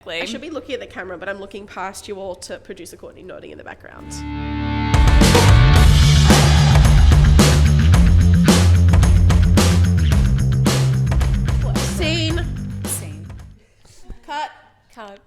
I should be looking at the camera, but I'm looking past you all to producer Courtney nodding in the background. Scene. Cut.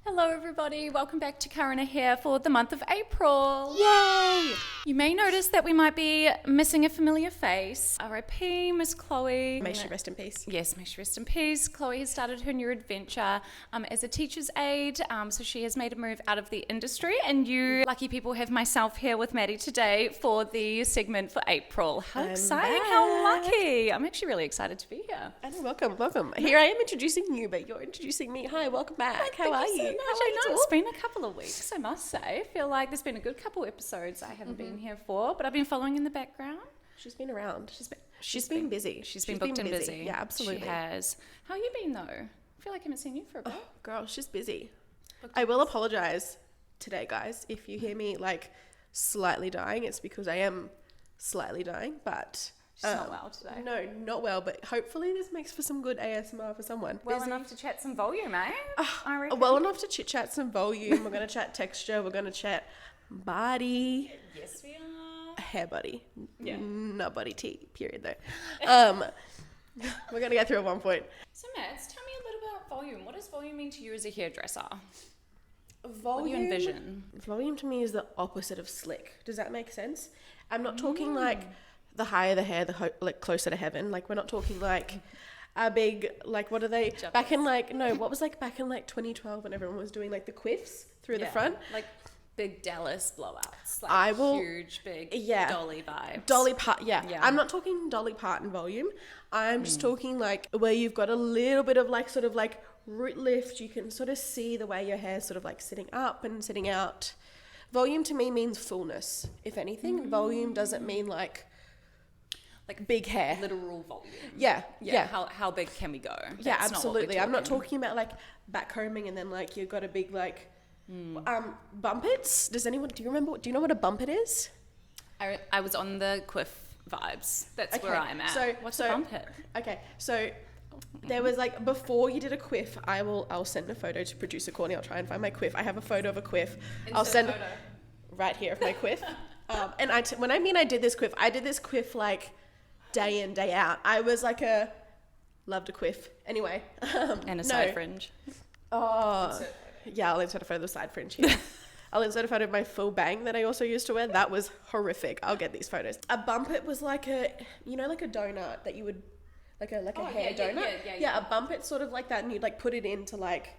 Hello everybody, welcome back to aHair for the month of April. Yay! You may notice that we might be missing a familiar face. R.I.P. Miss Chloe. May she rest in peace. Yes, may she rest in peace. Chloe has started her new adventure as a teacher's aide, so she has made a move out of the industry, and you lucky people have myself here with Maddi today for the segment for April. How exciting, how lucky. I'm actually really excited to be here. And welcome. Here I am introducing you, but you're introducing me. Hi, welcome back. How are you? I know it's been a couple of weeks, I must say. I feel like there's been a good couple episodes I haven't been here for, but I've been following in the background. She's been around. She's been busy. She's been booked and busy. Yeah, absolutely. She has. How have you been though? I feel like I haven't seen you for a bit. Oh, girl, she's busy. I will apologize today, guys, if you hear me like slightly dying. It's because I am slightly dying, but she's not well today. No, not well, but hopefully this makes for some good ASMR for someone. Well enough to chat some volume, eh? I reckon. Well enough to chit-chat some volume. We're going to chat texture. We're going to chat body. Yes, we are. Hair body. Yeah. Not body tea, period, though. We're going to get through at one point. So, Mads, tell me a little about volume. What does volume mean to you as a hairdresser? Volume, what do you envision? Volume to me is the opposite of slick. Does that make sense? I'm not talking like the higher the hair, like closer to heaven. Like we're not talking like a big, like what are they? Back in like 2012 when everyone was doing like the quiffs through the front. Like big Dallas blowouts. Like huge, big Dolly vibes. Dolly Parton, yeah. I'm not talking Dolly Parton volume. I'm just talking like where you've got a little bit of like sort of like root lift. You can sort of see the way your hair's sort of like sitting up and sitting out. Volume to me means fullness, if anything. Volume doesn't mean like big hair. Literal volume. Yeah. How big can we go? Yeah, absolutely. I'm not talking about like back combing and then like you've got a big like bumpets. Do you know what a bumpet is? I was on the quiff vibes. That's where I'm at. What's a bumpet? Okay, so there was like before you did a quiff, I'll send a photo to producer Courtney. I'll try and find my quiff. I have a photo of a quiff. I'll send right here of my quiff. And when I did this quiff like day in, day out. I was like loved a quiff. Anyway. And a side fringe. Oh, yeah, I'll insert a photo of the side fringe here. I'll insert a photo of my full bang that I also used to wear. That was horrific. I'll get these photos. A bumpet was like like a donut that you would, like a hair donut. Yeah, a bumpet's sort of like that, and you'd like put it into like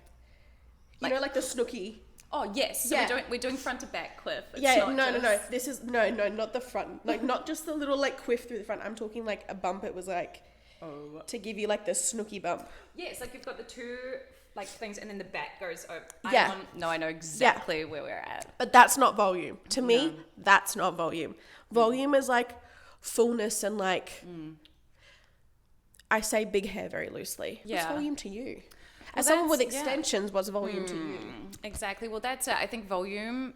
like the snooki. Oh yes, so we're doing front to back quiff. It's no. This is no, not the front. Like not just the little like quiff through the front. I'm talking like a bumpet was like to give you like the snooky bump. Yes, like you've got the two like things, and then the back goes over. I know exactly where we're at. But that's not volume. To me, that's not volume. Volume is like fullness and like I say big hair very loosely. Yeah. What's volume to you? As someone with extensions, what's volume to you? Exactly. Well, that's it. I think volume,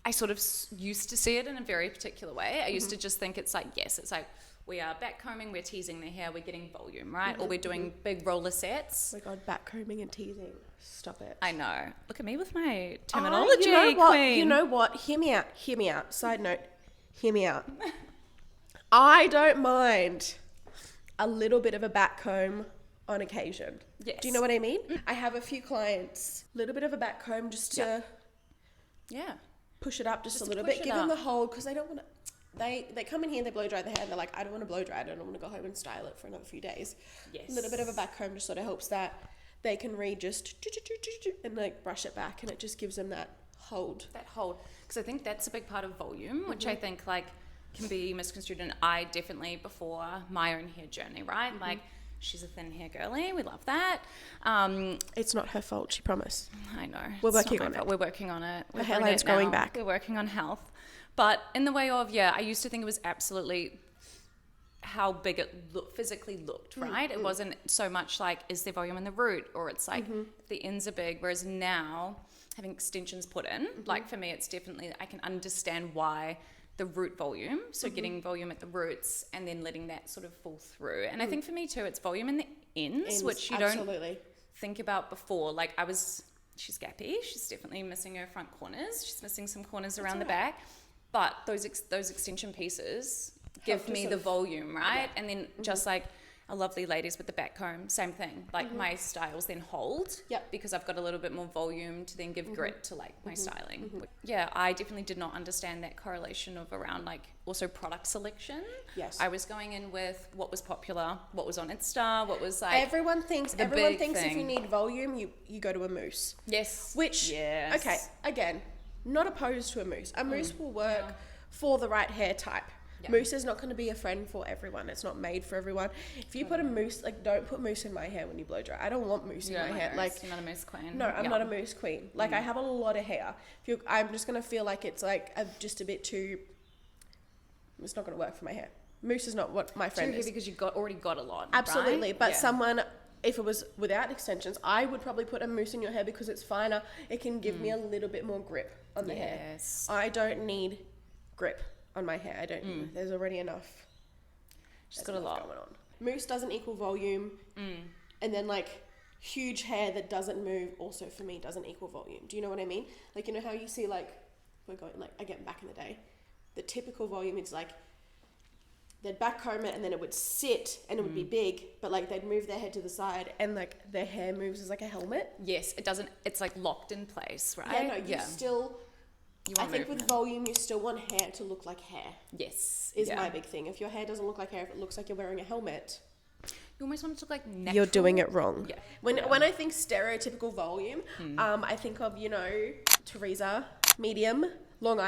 I sort of used to see it in a very particular way. I used to just think it's like we are back combing, we're teasing the hair, we're getting volume, right? Or we're doing big roller sets. Oh my God, back combing and teasing. Stop it. I know. Look at me with my terminology, queen. You know what? Hear me out. Side note, hear me out. I don't mind a little bit of a back comb on occasion. Yes. Do you know what I mean? I have a few clients, a little bit of a back comb just to push it up just a little bit, give them the hold, because they don't want to. They come in here and they blow dry the hair and they're like, I don't want to blow dry it, I don't want to go home and style it for another few days. Yes. A little bit of a back comb just sort of helps that they can just and like brush it back, and it just gives them that hold. Because I think that's a big part of volume, which I think like can be misconstrued, and I definitely before my own hair journey, right? Like she's a thin hair girly, we love that. It's not her fault, she promised. I know. We're working on it. We're working on it. Her hairline's growing back. We're working on health. But in the way of, I used to think it was absolutely how big it physically looked, right? It wasn't so much like, is there volume in the root? Or it's like, the ends are big. Whereas now, having extensions put in, like for me, it's definitely, I can understand why the root volume, so getting volume at the roots and then letting that sort of fall through. And I think for me too, it's volume in the ends which you don't think about before. Like I was she's gappy. She's definitely missing her front corners. She's missing some corners around the back. But those extension pieces give me the volume, right? And then just like our lovely ladies with the back comb, same thing. Like my styles then hold because I've got a little bit more volume to then give grit to like my styling. Yeah, I definitely did not understand that correlation of around like also product selection. Yes. I was going in with what was popular, what was on Insta, what was like everyone thinks if you need volume, you go to a mousse. Yes. Which okay, again, not opposed to a mousse. A mousse will work for the right hair type. Yeah. Mousse is not going to be a friend for everyone. It's not made for everyone. If you put a mousse, like don't put mousse in my hair when you blow dry. I don't want mousse in my hair. Like you're not a mousse queen. No, I'm not a mousse queen. Like I have a lot of hair. I'm just going to feel like it's like just a bit too. It's not going to work for my hair. Mousse is not what my friend is. Because you already got a lot. Absolutely, right? but someone. If it was without extensions, I would probably put a mousse in your hair because it's finer. It can give me a little bit more grip on the hair. I don't need grip on my hair. I don't. There's already enough. She's got a lot going on. Mousse doesn't equal volume, and then like huge hair that doesn't move also for me doesn't equal volume. Do you know what I mean? Like, you know how you see like we're going like again back in the day, the typical volume is like they'd back comb it and then it would sit and it would be big, but like they'd move their head to the side and like their hair moves as like a helmet. Yes, it doesn't. It's like locked in place, right? Yeah, no, you still. I think with volume, you still want hair to look like hair. Yes. Is my big thing. If your hair doesn't look like hair, if it looks like you're wearing a helmet, you almost want it to look like natural. You're doing it wrong. Yeah. When I think stereotypical volume, I think of, Teresa, medium, Long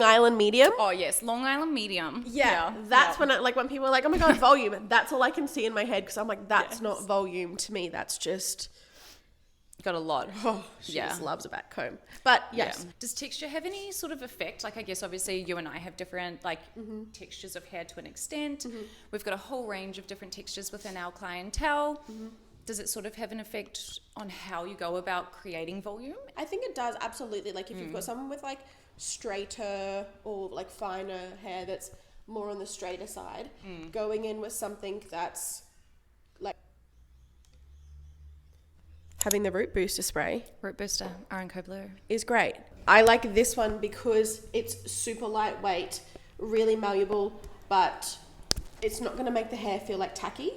Island medium. Oh yes, Long Island medium. Yeah. That's when when people are like, oh my God, volume. That's all I can see in my head because I'm like, that's not volume to me. That's just... Got a lot. She just loves a back comb. But yes. Yeah. Does texture have any sort of effect? Like, I guess obviously you and I have different textures of hair to an extent. We've got a whole range of different textures within our clientele. Does it sort of have an effect on how you go about creating volume? I think it does, absolutely. Like if you've got someone with like straighter or like finer hair that's more on the straighter side, going in with something that's like having the root booster spray. Root booster, Aranco Blue. Is great. I like this one because it's super lightweight, really malleable, but it's not going to make the hair feel like tacky,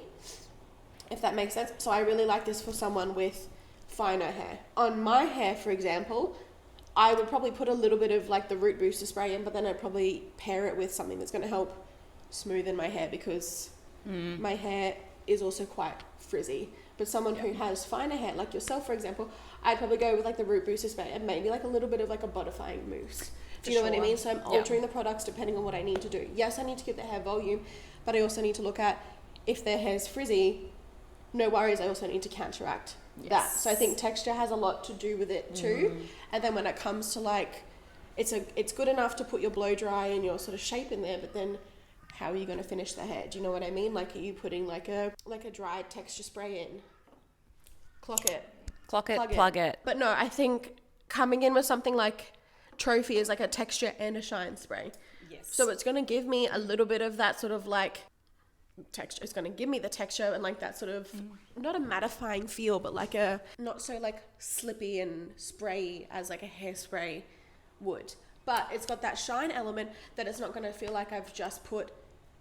if that makes sense. So I really like this for someone with finer hair. On my hair, for example, I would probably put a little bit of like the root booster spray in, but then I'd probably pair it with something that's going to help smoothen my hair because my hair is also quite frizzy. But someone who has finer hair, like yourself, for example, I'd probably go with like the root booster spray and maybe like a little bit of like a bodifying mousse. Do you know what I mean? So I'm altering the products depending on what I need to do. Yes, I need to keep the hair volume, but I also need to look at if their hair's frizzy, no worries, I also need to counteract that. So I think texture has a lot to do with it too. And then when it comes to like, it's good enough to put your blow dry and your sort of shape in there, but then how are you going to finish the hair? Do you know what I mean? Like, are you putting like a dried texture spray in? Clock it, plug it. But no, I think coming in with something like Trophy is like a texture and a shine spray. Yes. So it's going to give me a little bit of that sort of like texture. It's going to give me the texture and like that sort of not a mattifying feel, but like a not so like slippy and sprayy as like a hairspray would. But it's got that shine element that it's not going to feel like I've just put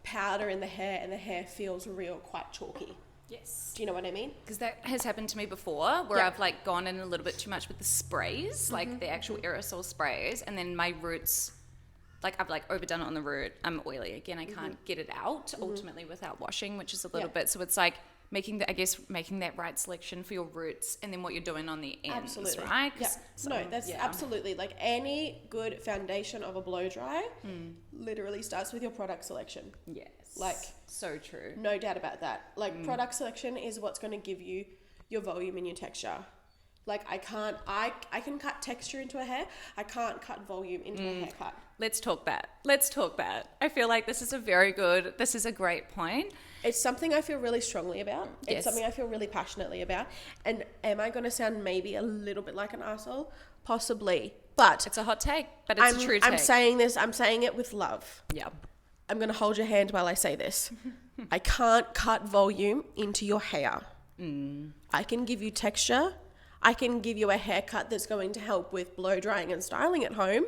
powder in the hair and the hair feels real quite chalky. Yes. Do you know what I mean? Because that has happened to me before where I've like gone in a little bit too much with the sprays, like the actual aerosol sprays, and then my roots, like I've like overdone it on the root. I'm oily again. I can't get it out ultimately without washing, which is a little bit. So it's like making that right selection for your roots and then what you're doing on the ends, right? Yeah. So, no, that's absolutely like any good foundation of a blow dry literally starts with your product selection. Yes. Like so true. No doubt about that. Like product selection is what's going to give you your volume and your texture. Like I can cut texture into a hair. I can't cut volume into a haircut. Let's talk that. I feel like this is a great point. It's something I feel really strongly about. It's something I feel really passionately about. And am I going to sound maybe a little bit like an arsehole? Possibly. But it's a hot take, but it's a true take. I'm saying it with love. Yeah. I'm going to hold your hand while I say this. I can't cut volume into your hair. I can give you texture. I can give you a haircut that's going to help with blow drying and styling at home.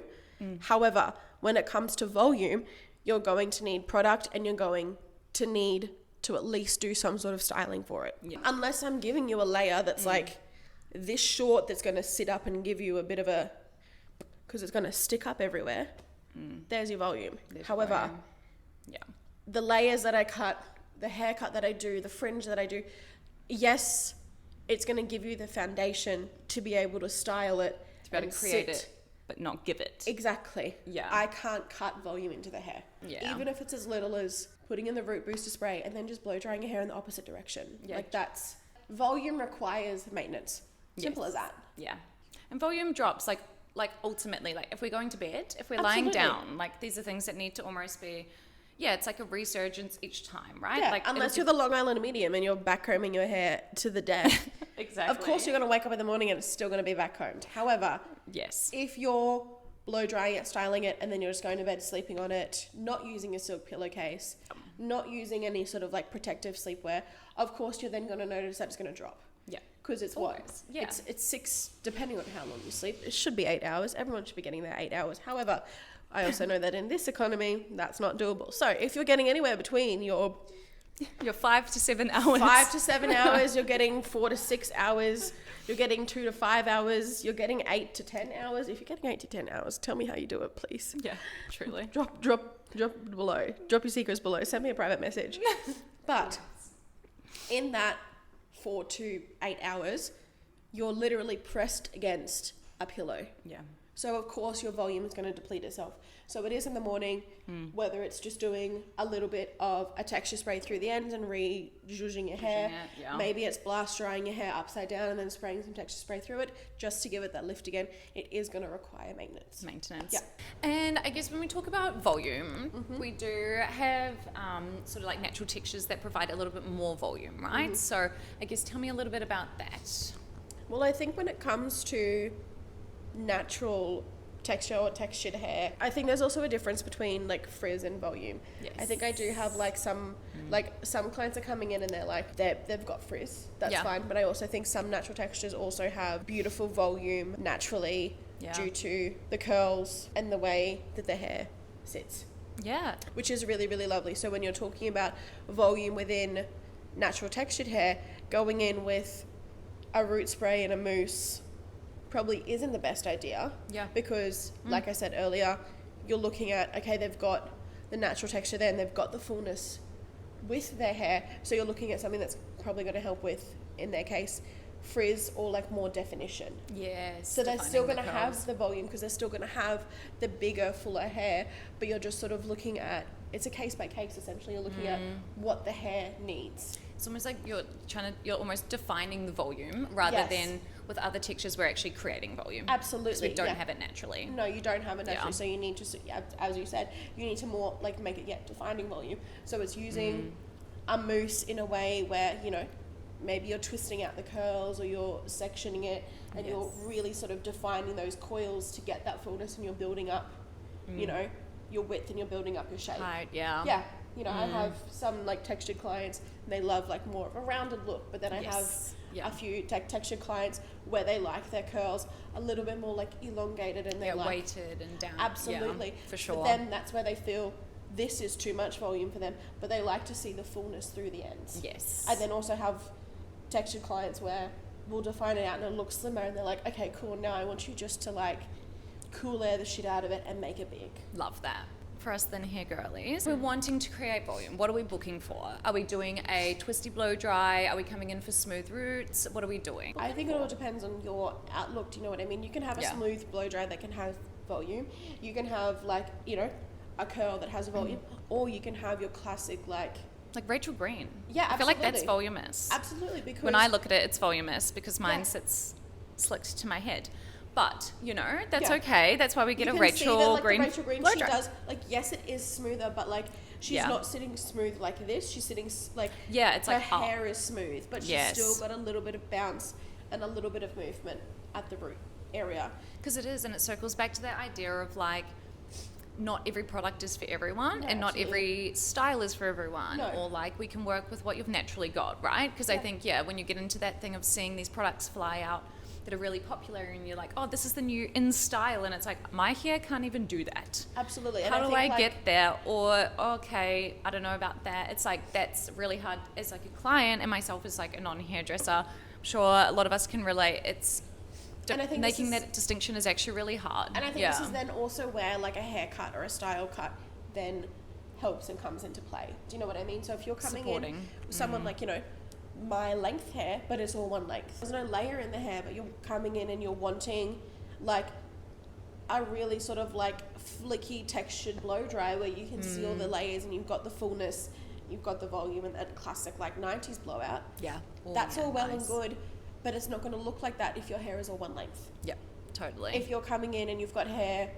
However, when it comes to volume, you're going to need product and you're going to need to at least do some sort of styling for it. Yeah. Unless I'm giving you a layer that's like this short that's going to sit up and give you a bit of a, because it's going to stick up everywhere. There's your volume. However, the layers that I cut, the haircut that I do, the fringe that I do, yes, it's going to give you the foundation to be able to style it. To be able to create it, but not give it. Exactly. Yeah. I can't cut volume into the hair. Yeah. Even if it's as little as putting in the root booster spray and then just blow drying your hair in the opposite direction. Yeah. Like that's, volume requires maintenance. Simple as that. Yeah. And volume drops, like ultimately, like if we're going to bed, if we're lying down, like these are things that need to almost be, it's like a resurgence each time, right? Yeah, like unless you're the Long Island medium and you're backcombing your hair to the death. Exactly. Of course you're going to wake up in the morning and it's still going to be backcombed. However, if you're blow drying it, styling it, and then you're just going to bed sleeping on it, not using a silk pillowcase, not using any sort of like protective sleepwear, of course you're then going to notice that it's going to drop. Yeah. Because it's always. It's 6, depending on how long you sleep. It should be 8 hours. Everyone should be getting their 8 hours. However, I also know that in this economy, that's not doable. So if you're getting anywhere between your 5 to 7 hours. 5 to 7 hours, you're getting 4 to 6 hours, you're getting 2 to 5 hours, you're getting 8 to 10 hours. If you're getting 8 to 10 hours, tell me how you do it, please. Yeah, truly. Drop below. Drop your secrets below. Send me a private message. But in that 4 to 8 hours, you're literally pressed against a pillow. Yeah. So of course your volume is going to deplete itself. So it is in the morning, whether it's just doing a little bit of a texture spray through the ends and re-zhuzhing your hair. Maybe it's blast drying your hair upside down and then spraying some texture spray through it just to give it that lift again. It is going to require maintenance. Yeah. And I guess when we talk about volume, we do have sort of like natural textures that provide a little bit more volume, right? So I guess tell me a little bit about that. Well, I think when it comes to natural texture or textured hair, I think there's also a difference between like frizz and volume. Yes. I think I do have like some clients are coming in and they're like they've got frizz, that's fine, but I also think some natural textures also have beautiful volume naturally due to the curls and the way that the hair sits. Yeah. Which is really, really lovely. So when you're talking about volume within natural textured hair, going in with a root spray and a mousse probably isn't the best idea. Yeah. Because, like I said earlier, you're looking at, okay, they've got the natural texture there and they've got the fullness with their hair. So you're looking at something that's probably going to help with, in their case, frizz or like more definition. Yes. So they're still going to have the volume because they're still going to have the bigger, fuller hair, but you're just sort of looking at, it's a case by case essentially. You're looking at what the hair needs. It's almost like you're almost defining the volume rather than with other textures we're actually creating volume. Absolutely. Because we don't have it naturally. No, you don't have it naturally. So you need to, as you said, you need to more like make it defining volume. So it's using a mousse in a way where, you know, maybe you're twisting out the curls or you're sectioning it and you're really sort of defining those coils to get that fullness, and you're building up, you know, your width and you're building up your shape. Right, yeah. You know, I have some like textured clients and they love like more of a rounded look, but then I have a few textured clients where they like their curls a little bit more like elongated and they like weighted and down. Absolutely. For sure. But then that's where they feel this is too much volume for them, but they like to see the fullness through the ends. Yes. I then also have textured clients where we'll define it out and it looks slimmer and they're like, okay, cool, now I want you just to like cool air the shit out of it and make it big. Love that. For us then hair girlies, we're wanting to create volume. What are we booking for? Are we doing a twisty blow dry? Are we coming in for smooth roots? What are we doing? I think it all depends on your outlook. Do you know what I mean? You can have a smooth blow dry that can have volume. You can have like, you know, a curl that has volume, or you can have your classic like Rachel Green. Yeah, absolutely. I feel like that's voluminous. Absolutely, because when I look at it, it's voluminous because mine sits slicked to my head. But, you know, that's okay. That's why we get a Rachel Green. Rachel Green, she does, like, yes, it is smoother, but, like, she's not sitting smooth like this. She's sitting, like, it's her like hair is smooth, but she's still got a little bit of bounce and a little bit of movement at the root area. Because it is, and it circles back to that idea of, like, not every product is for everyone, and not every style is for everyone, or like we can work with what you've naturally got, right? Because I think when you get into that thing of seeing these products fly out that are really popular, and you're like, oh, this is the new in style, and it's like, my hair can't even do that. Absolutely. How do I get there? Or, okay, I don't know about that. It's like, that's really hard as like a client, and myself as like a non-hairdresser. I'm sure a lot of us can relate. It's and I think making that distinction is actually really hard. And I think this is then also where like a haircut or a style cut then helps and comes into play. Do you know what I mean? So if you're coming in someone like, you know, my length hair, but it's all one length. There's no layer in the hair, but you're coming in and you're wanting like a really sort of like flicky textured blow dry where you can see all the layers and you've got the fullness, you've got the volume, and that classic like 90s blowout. Yeah. That's all well and good, but it's not going to look like that if your hair is all one length. Yeah, totally. If you're coming in and you've got hair,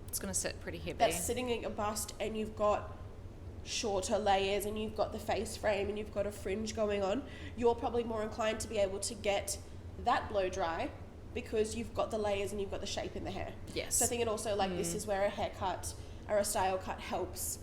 it's going to sit pretty heavy. That's sitting at your bust, and you've got shorter layers, and you've got the face frame, and you've got a fringe going on, you're probably more inclined to be able to get that blow dry because you've got the layers and you've got the shape in the hair. Yes. So I think it also like this is where a haircut or a style cut helps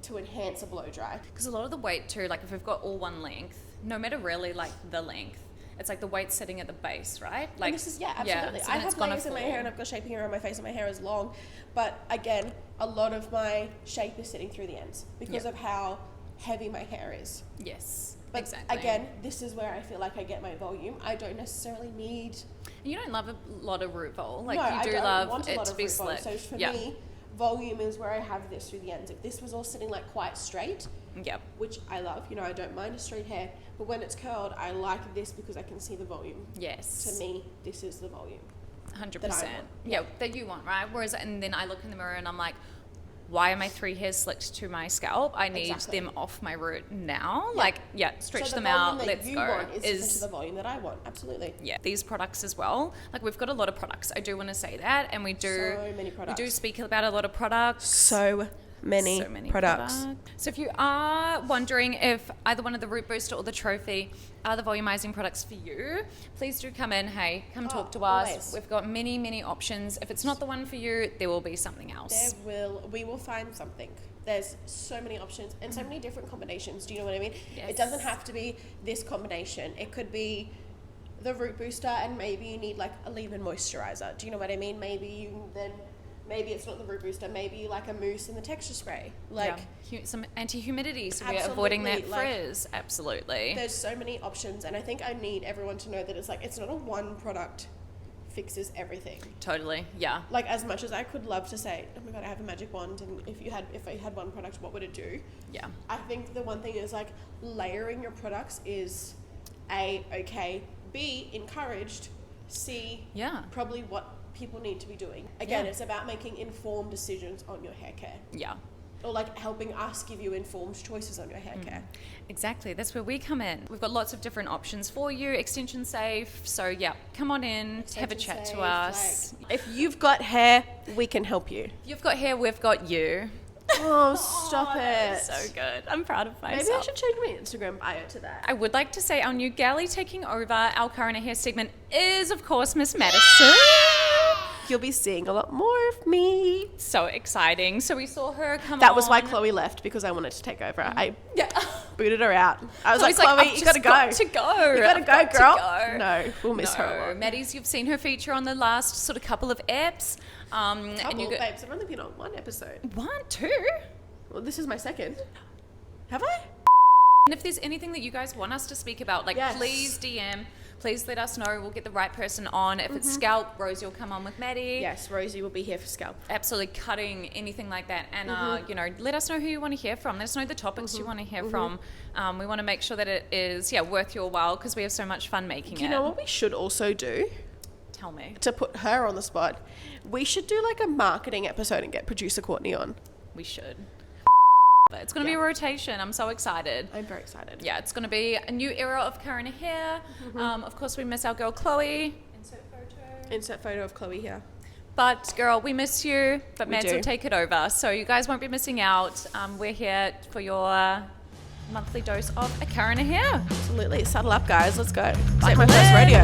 to enhance a blow dry. Because a lot of the weight too, like if we've got all one length, no matter really like the length, it's like the weight sitting at the base, right? Like, and this is, absolutely. So I have layers in my hair and I've got shaping around my face and my hair is long. But again, a lot of my shape is sitting through the ends because of how heavy my hair is. Yes, but exactly. Again, this is where I feel like I get my volume. I don't necessarily need... You don't love a lot of root vol. Like no, you do love it to be slick. So for me, volume is where I have this through the ends. If this was all sitting like quite straight, which I love, you know, I don't mind a straight hair, but when it's curled, I like this because I can see the volume. Yes. To me, this is the volume. 100%. Yeah, that you want, right? Whereas, and then I look in the mirror and I'm like, why are my 3 hairs slicked to my scalp? I need them off my root now. Yeah. Like, stretch them out. Let's go. Want is to the volume that I want. Absolutely. Yeah. These products as well. Like we've got a lot of products. I do want to say that, and we do. So many products. We do speak about a lot of products. So many products. So if you are wondering if either one of the Root Booster or the Trophy are the volumizing products for you, please do come in. Hey, come talk to us. Always. We've got many, many options. If it's not the one for you, there will be something else. We will find something. There's so many options and so many different combinations. Do you know what I mean? Yes. It doesn't have to be this combination. It could be the Root Booster and maybe you need like a leave-in moisturizer. Do you know what I mean? Maybe it's not the Root Booster, maybe like a mousse in the texture spray. Like some anti-humidity, so we're avoiding that frizz. Absolutely. There's so many options, and I think I need everyone to know that it's like, it's not a one product fixes everything. Totally, yeah. Like as much as I could love to say, oh my God, I have a magic wand, and if I had one product, what would it do? Yeah. I think the one thing is like layering your products is A, okay, B, encouraged, C, probably what people need to be doing. Again, it's about making informed decisions on your hair care. Yeah. Or like helping us give you informed choices on your hair care. Exactly. That's where we come in. We've got lots of different options for you, extension safe. So come on in, have a chat to us. Like, if you've got hair, we can help you. If you've got hair, we've got you. Oh, stop it. So good. I'm proud of myself. Maybe I should change my Instagram bio to that. I would like to say our new galley taking over our current hair segment is, of course, Miss Maddison. You'll be seeing a lot more of me. So exciting. So we saw her come on. That was why Chloe left, because I wanted to take over. I booted her out. I was Chloe's like, Chloe, you gotta go. You gotta go, girl. No, we'll miss her a lot. Maddie's, you've seen her feature on the last sort of couple of apps. Babes, I've only been on one episode. 1, 2? Well, this is my second. Have I? And if there's anything that you guys want us to speak about, please DM. Please let us know. We'll get the right person on. If it's scalp, Rosie will come on with Maddi. Yes, Rosie will be here for scalp. Absolutely, cutting, anything like that. And, let us know who you want to hear from. Let us know the topics you want to hear from. We want to make sure that it is, worth your while, because we have so much fun making it. Do you know what we should also do? Tell me. To put her on the spot. We should do like a marketing episode and get producer Courtney on. We should. It's going to be a rotation. I'm so excited. I'm very excited. Yeah, it's going to be a new era of current hair. Of course, we miss our girl Chloe. Insert photo of Chloe here. But girl, we miss you. But Mads will take it over. So you guys won't be missing out. We're here for your monthly dose of a current hair. Absolutely. Saddle up, guys. Let's go. Take my first radio.